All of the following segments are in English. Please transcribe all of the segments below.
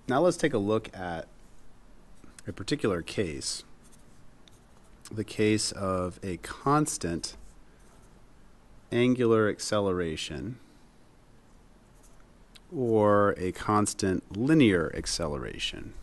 Now let's take a look at a particular case, the case of a constant angular acceleration or a constant linear acceleration.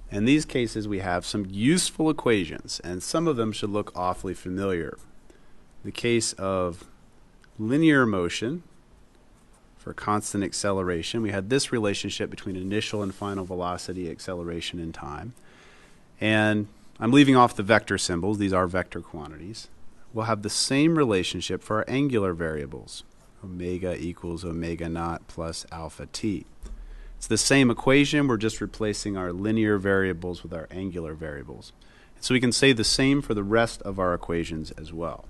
In these cases, we have some useful equations, and some of them should look awfully familiar. The case of linear motion for constant acceleration, we had this relationship between initial and final velocity, acceleration, and time. And I'm leaving off the vector symbols. These are vector quantities. We'll have the same relationship for our angular variables. Omega equals omega naught plus alpha t. It's the same equation. We're just replacing our linear variables with our angular variables. So we can say the same for the rest of our equations as well.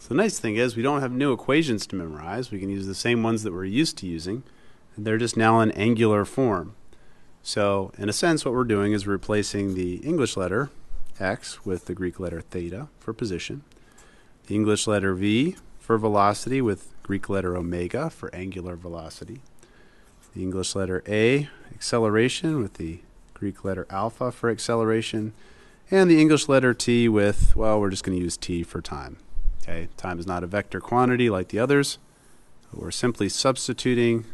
The nice thing is we don't have new equations to memorize. We can use the same ones that we're used to using, and they're just now in angular form. So in a sense, what we're doing is replacing the English letter x with the Greek letter theta for position, the English letter v for velocity with Greek letter omega for angular velocity, the English letter a, acceleration, with the Greek letter alpha for acceleration, and the English letter t with, well, we're just going to use t for time. Okay, time is not a vector quantity like the others. We're simply substituting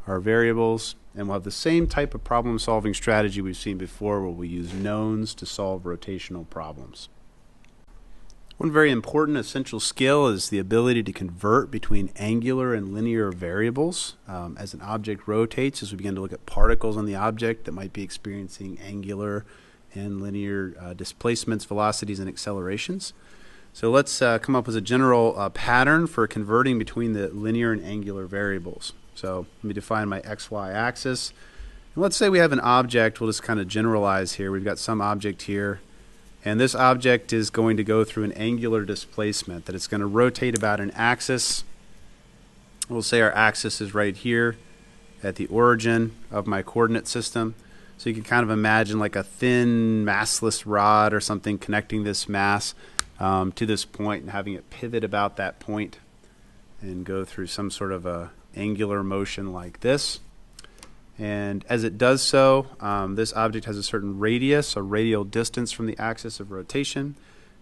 our variables, and we'll have the same type of problem-solving strategy we've seen before, where we use knowns to solve rotational problems. One very important essential skill is the ability to convert between angular and linear variables as an object rotates, as we begin to look at particles on the object that might be experiencing angular and linear displacements, velocities, and accelerations. So let's come up with a general pattern for converting between the linear and angular variables. So let me define my xy axis. And let's say we have an object. We'll just kind of generalize here. We've got some object here, and this object is going to go through an angular displacement, that it's going to rotate about an axis. We'll say our axis is right here at the origin of my coordinate system. So you can kind of imagine like a thin massless rod or something connecting this mass to this point and having it pivot about that point and go through some sort of a angular motion like this. And as it does so, this object has a certain radius, a radial distance from the axis of rotation.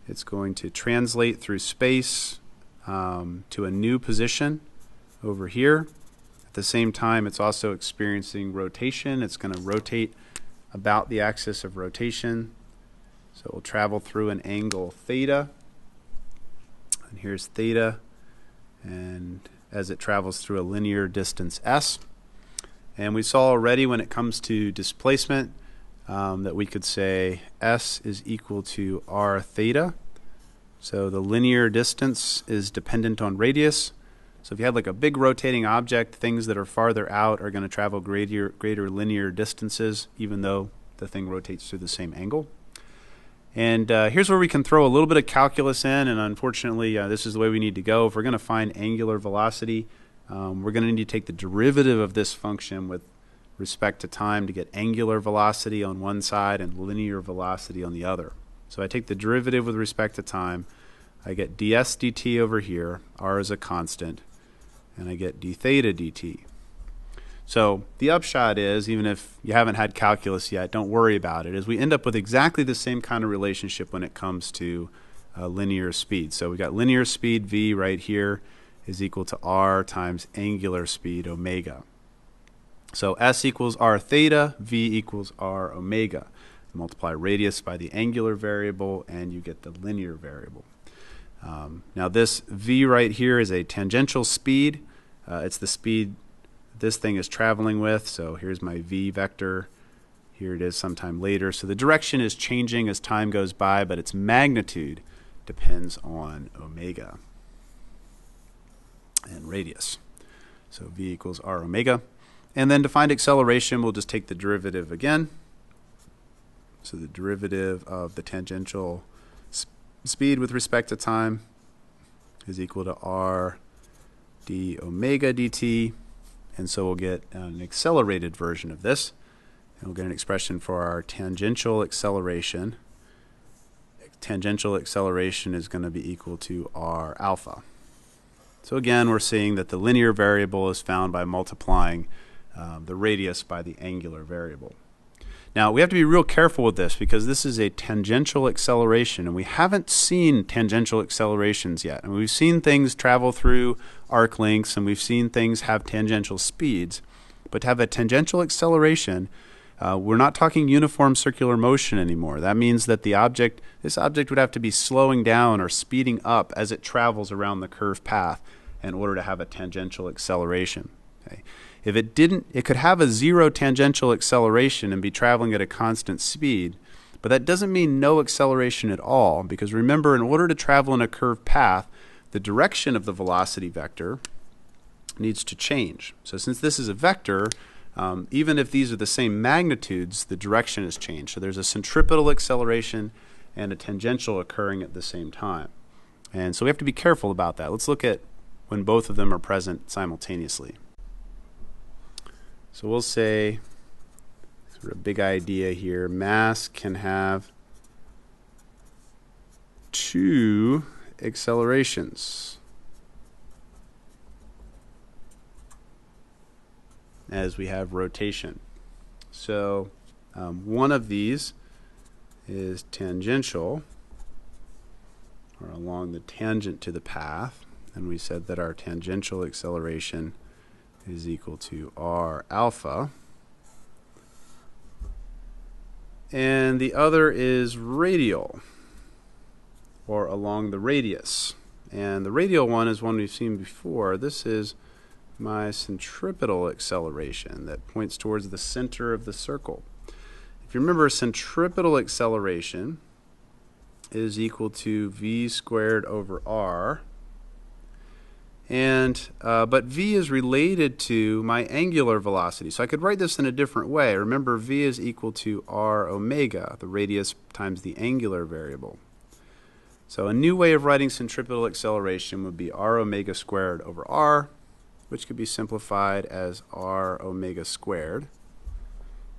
It's going to translate through space to a new position over here. At the same time, it's also experiencing rotation. It's going to rotate about the axis of rotation. So it will travel through an angle theta, and here's theta, and as it travels through a linear distance s. And we saw already when it comes to displacement that we could say s is equal to r theta. So the linear distance is dependent on radius. So if you had like a big rotating object, things that are farther out are going to travel greater linear distances, even though the thing rotates through the same angle. And here's where we can throw a little bit of calculus in, and unfortunately this is the way we need to go. If we're going to find angular velocity, we're going to need to take the derivative of this function with respect to time to get angular velocity on one side and linear velocity on the other. So I take the derivative with respect to time. I get ds dt over here, r is a constant, and I get d theta dt. So the upshot is, even if you haven't had calculus yet, don't worry about it, is we end up with exactly the same kind of relationship when it comes to linear speed. So we've got linear speed v right here, is equal to r times angular speed omega. So s equals r theta, v equals r omega. Multiply radius by the angular variable, and you get the linear variable. Now this v right here is a tangential speed. It's the speed this thing is traveling with. So here's my v vector. Here it is sometime later. So the direction is changing as time goes by, but its magnitude depends on omega and radius. So v equals r omega. And then to find acceleration, we'll just take the derivative again. So the derivative of the tangential speed with respect to time is equal to r d omega dt. And so we'll get an accelerated version of this. And we'll get an expression for our tangential acceleration. Tangential acceleration is going to be equal to r alpha. So again, we're seeing that the linear variable is found by multiplying the radius by the angular variable. Now, we have to be real careful with this because this is a tangential acceleration, and we haven't seen tangential accelerations yet. And we've seen things travel through arc lengths, and we've seen things have tangential speeds. But to have a tangential acceleration, we're not talking uniform circular motion anymore. That means that this object would have to be slowing down or speeding up as it travels around the curved path in order to have a tangential acceleration. Okay. If it didn't, it could have a zero tangential acceleration and be traveling at a constant speed, but that doesn't mean no acceleration at all, because remember, in order to travel in a curved path, the direction of the velocity vector needs to change. So since this is a vector, even if these are the same magnitudes, the direction has changed. So there's a centripetal acceleration and a tangential occurring at the same time. And so we have to be careful about that. Let's look at when both of them are present simultaneously. So we'll say, sort of a big idea here, mass can have two accelerations as we have rotation. So one of these is tangential, or along the tangent to the path, and we said that our tangential acceleration is equal to r alpha. And the other is radial, or along the radius. And the radial one is one we've seen before. This is my centripetal acceleration that points towards the center of the circle. If you remember, centripetal acceleration is equal to v squared over r. And but v is related to my angular velocity. So I could write this in a different way. Remember, v is equal to r omega, the radius times the angular variable. So a new way of writing centripetal acceleration would be r omega squared over r, which could be simplified as r omega squared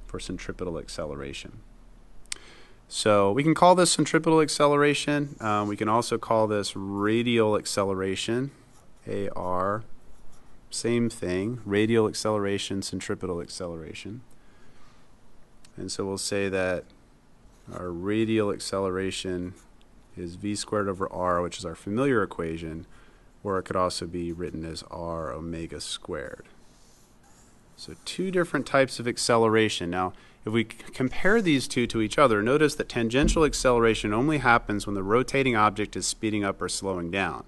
for centripetal acceleration. So we can call this centripetal acceleration. We can also call this radial acceleration. AR, same thing, radial acceleration, centripetal acceleration. And so we'll say that our radial acceleration is v squared over r, which is our familiar equation, or it could also be written as r omega squared. So two different types of acceleration. Now, if we compare these two to each other, notice that tangential acceleration only happens when the rotating object is speeding up or slowing down.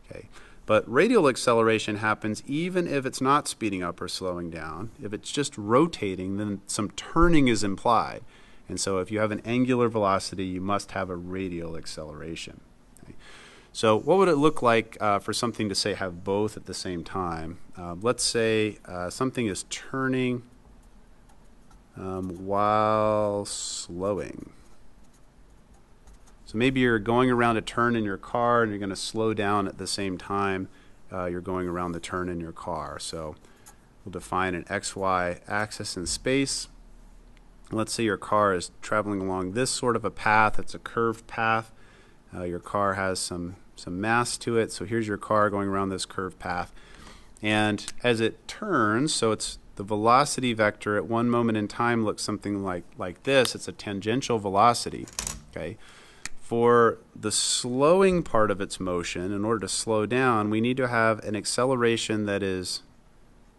Okay. But radial acceleration happens even if it's not speeding up or slowing down. If it's just rotating, then some turning is implied. And so if you have an angular velocity, you must have a radial acceleration. Okay. So what would it look like for something to, say, have both at the same time? Let's say something is turning while slowing. So maybe you're going around a turn in your car and you're going to slow down at the same time you're going around the turn in your car. So we'll define an XY axis in space. Let's say your car is traveling along this sort of a path. It's a curved path. Your car has some mass to it. So here's your car going around this curved path. And as it turns, so it's the velocity vector at one moment in time looks something like this. It's a tangential velocity. Okay. For the slowing part of its motion, in order to slow down, we need to have an acceleration that is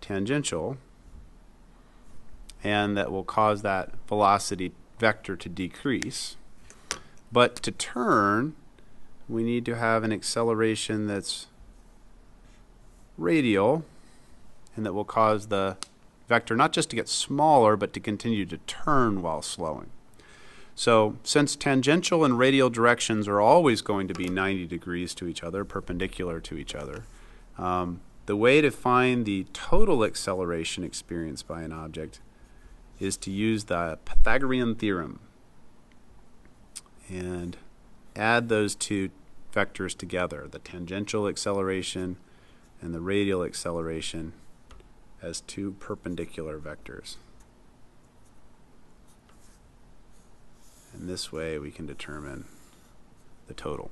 tangential, and that will cause that velocity vector to decrease. But to turn, we need to have an acceleration that's radial, and that will cause the vector not just to get smaller, but to continue to turn while slowing. So since tangential and radial directions are always going to be 90 degrees to each other, perpendicular to each other, the way to find the total acceleration experienced by an object is to use the Pythagorean theorem and add those two vectors together, the tangential acceleration and the radial acceleration, as two perpendicular vectors. And this way we can determine the total.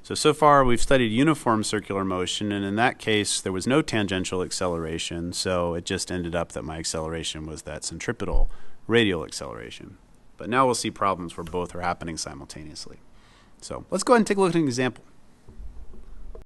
So far we've studied uniform circular motion, and in that case there was no tangential acceleration, so it just ended up that my acceleration was that centripetal radial acceleration. But now we'll see problems where both are happening simultaneously. So let's go ahead and take a look at an example.